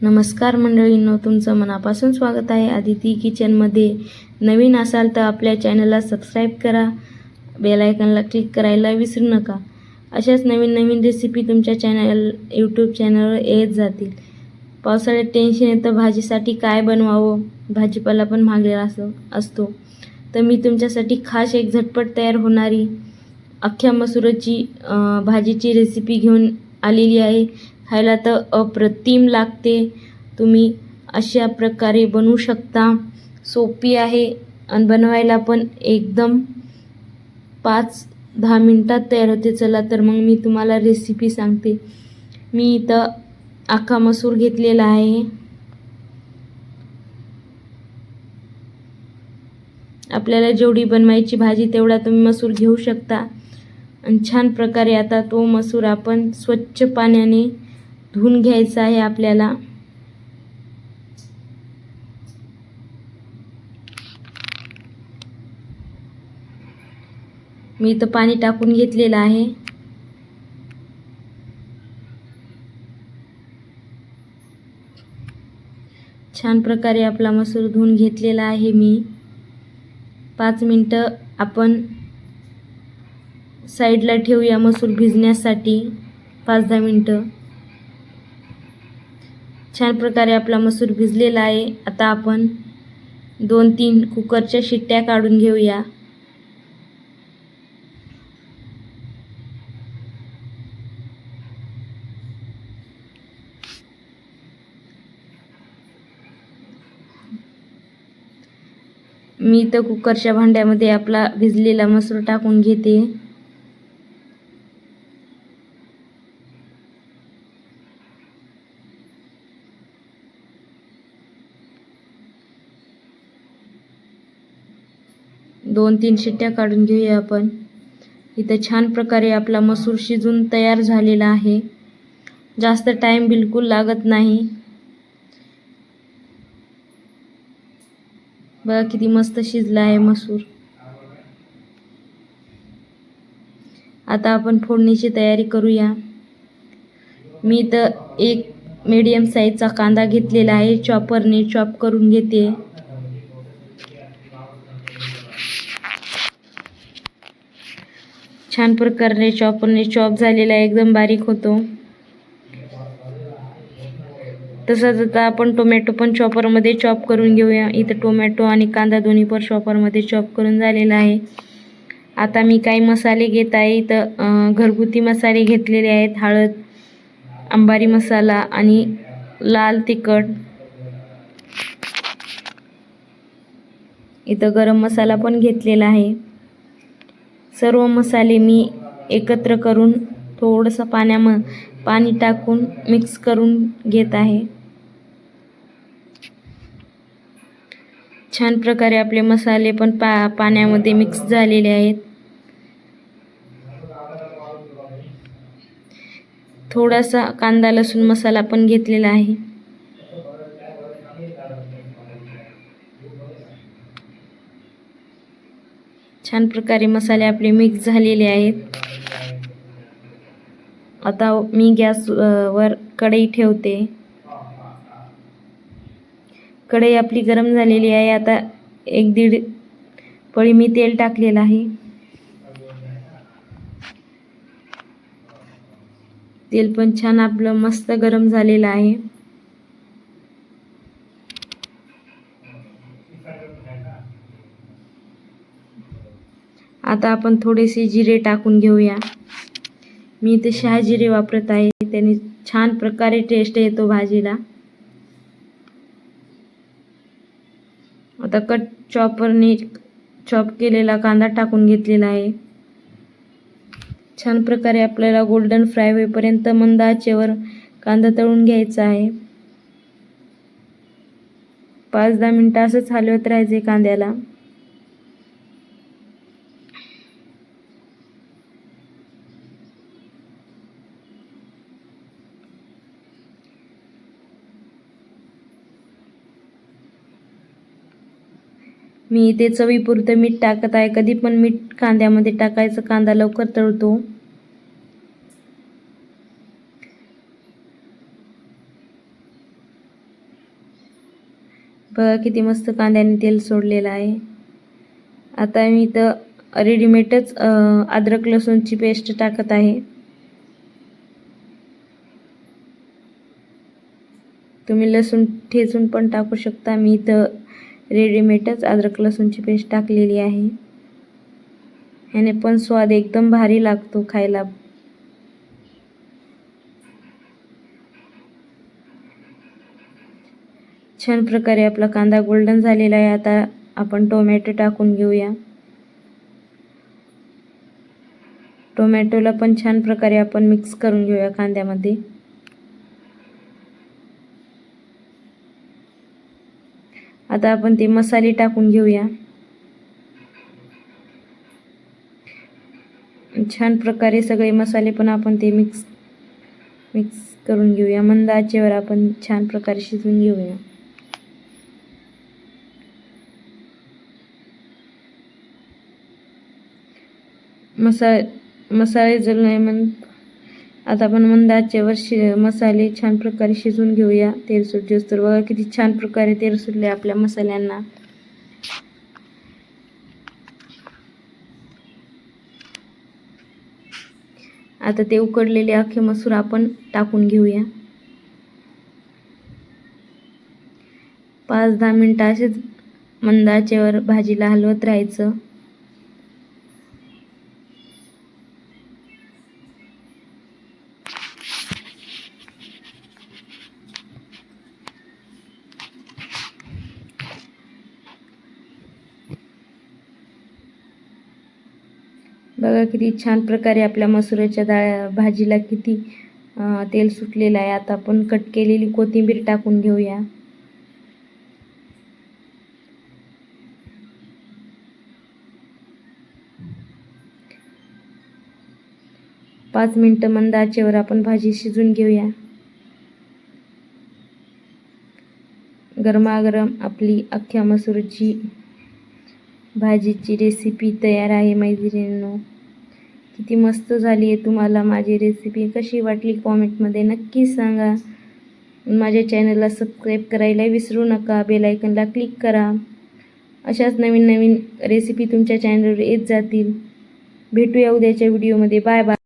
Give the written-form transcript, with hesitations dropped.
नमस्कार मंडळींनो, तुमचं मनापासून स्वागत आहे आदिती किचनमध्ये. नवीन असाल तर आपल्या चॅनलला सबस्क्राईब करा, बेल आयकॉनला क्लिक करायला विसरू नका. अशाच नवीन नवीन रेसिपी तुमच्या यूट्यूब चॅनलवर येत जातील. पावसाळ्यात टेन्शन येतं भाजीसाठी काय बनवावं, भाजीपाला पण महागलेला असतो. तर मी तुमच्यासाठी खास एक झटपट तयार होणारी अख्ख्या मसुराची भाजीची रेसिपी घेऊन आलेली आहे. खायला तर अप्रतिम लागते. तुम्ही अशा प्रकारे बनवू शकता. सोपी आहे आणि बनवायला पण एकदम 5-10 मिनिटात तयार होते. चला तर मग मी तुम्हाला रेसिपी सांगते. मी इथं अख्खा मसूर घेतलेला आहे. आपल्याला जेवढी बनवायची भाजी तेवढा तुम्ही मसूर घेऊ शकता. आणि छान प्रकारे आता तो मसूर आपण स्वच्छ पाण्याने धुवून घ्यायचा आहे आपल्याला. मी इथं पाणी टाकून घेतलेलं आहे. छान प्रकारे आपला मसूर धुवून घेतलेला आहे मी. 5 मिनिटं आपण साईडला ठेवूया मसूर भिजण्यासाठी. 5-10 मिनिटं. छान प्रकारे आपला मसूर भिजलेला आहे. आता आपण 2-3 कुकरच्या शिट्ट्या काढून घेऊया. मी तर कुकरच्या भांड्यामध्ये आपला भिजलेला मसूर टाकून घेते. दोन 3 शिट्ट्या काढून घेऊया आपण. इथं छान प्रकारे आपला मसूर शिजून तयार झालेला आहे. जास्त टाइम बिलकुल लागत नाही. बघा किती मस्त शिजला आहे मसूर. आता आपण फोडणीची तयारी करूया. मी इथं एक मीडियम साईजचा कांदा घेतलेला आहे. चॉपरने चॉप करून घेते. छान प्रकारे चॉपरने चॉप झालेला एकदम बारीक होतो. तसंच आता आपण टोमॅटो पण चॉपरमध्ये चॉप करून घेऊया. इथं टोमॅटो आणि कांदा दोन्ही पण चॉपरमध्ये चॉप करून झालेला आहे. आता मी काही मसाले घेत आहे. इथं घरगुती मसाले घेतलेले आहेत. हळद, अंबारी मसाला आणि लाल तिखट. इथं गरम मसाला पण घेतलेला आहे. सर्व मसाले मी एकत्र करून थोडंसं पाणी टाकून मिक्स करून घेत आहे. छान प्रकारे आपले मसाले पण पाण्यामध्ये मिक्स झालेले आहेत. थोडासा कांदा लसूण मसाला पण घेतलेला आहे. छान प्रकारे मसाले आपले मिक्स झालेले आहेत. आता मी गॅसवर कढई ठेवते. कढई आपली गरम झालेली आहे. आता 1-1.5 पळी मी तेल टाकलेलं आहे. तेल पण छान आपलं मस्त गरम झालेलं आहे. आता आपण थोडेसे जिरे टाकून घेऊया. मी इथे शहाजिरे वापरत आहे. त्याने छान प्रकारे टेस्ट येतो भाजीला. आता चॉपरने चॉप केलेला कांदा टाकून घेतलेला आहे. छान प्रकारे आपल्याला गोल्डन फ्राय होईपर्यंत मंद आचेवर कांदा तळून घ्यायचा आहे. 5-10 मिनिटं असंच हलवत राहायचे कांद्याला. मी इथे चवीपुरतं मीठ टाकत आहे. कधी पण मीठ कांद्यामध्ये टाकायचं, कांदा लवकर तळतो. बघा किती मस्त कांद्याने तेल सोडलेलं आहे. आता मी इथं रेडीमेडच अद्रक लसूणची पेस्ट टाकत आहे. तुम्ही लसूण ठेचून पण टाकू शकता. मी इथं रेडीमेडच अद्रक लसूणची पेस्ट टाकलेली आहे. ह्याने पण स्वाद एकदम भारी लागतो खायला. छान प्रकारे आपला कांदा गोल्डन झालेला आहे. आता आपण टोमॅटो टाकून घेऊया. टोमॅटोला पण छान प्रकारे आपण मिक्स करून घेऊया कांद्यामध्ये. आता आपण ते मसाले टाकून घेऊया. छान प्रकारे सगळे मसाले पण आपण ते मिक्स करून घेऊया. मंद आचेवर आपण छान प्रकारे शिजवून घेऊया. मसाले जळू म्हणून आता आपण मंद आचेवर मसाले छान प्रकारे शिजवून घेऊया. तेल सुटूस तर बघा किती छान प्रकारे तेल सुटले आपल्या मसाल्यांना. आता ते उकडलेले अख्खे मसूर आपण टाकून घेऊया. 5-10 मिनिटं असेच मंद आचेवर भाजीला हलवत राहायचं. बघा किती छान प्रकारे आपल्या मसुराच्या भाजीला किती तेल सुटलेलं आहे. आता आपण कट केलेली कोथिंबीर टाकून घेऊया. पाच मिनिटं मंद आचेवर आपण भाजी शिजवून घेऊया. गरमागरम आपली अख्ख्या मसूरची भाजीची रेसिपी तयार आहे मैत्रिणींनो. किती मस्त झाली आहे. तुम्हाला माझी रेसिपी कशी वाटली कॉमेंटमध्ये नक्की सांगा. माझ्या चॅनलला सबस्क्राईब करायला विसरू नका. बेल आयकॉनला क्लिक करा. अशाच नवीन नवीन रेसिपी तुमच्या चॅनलवर येत जातील. भेटूया उद्याच्या व्हिडिओमध्ये. Bye bye.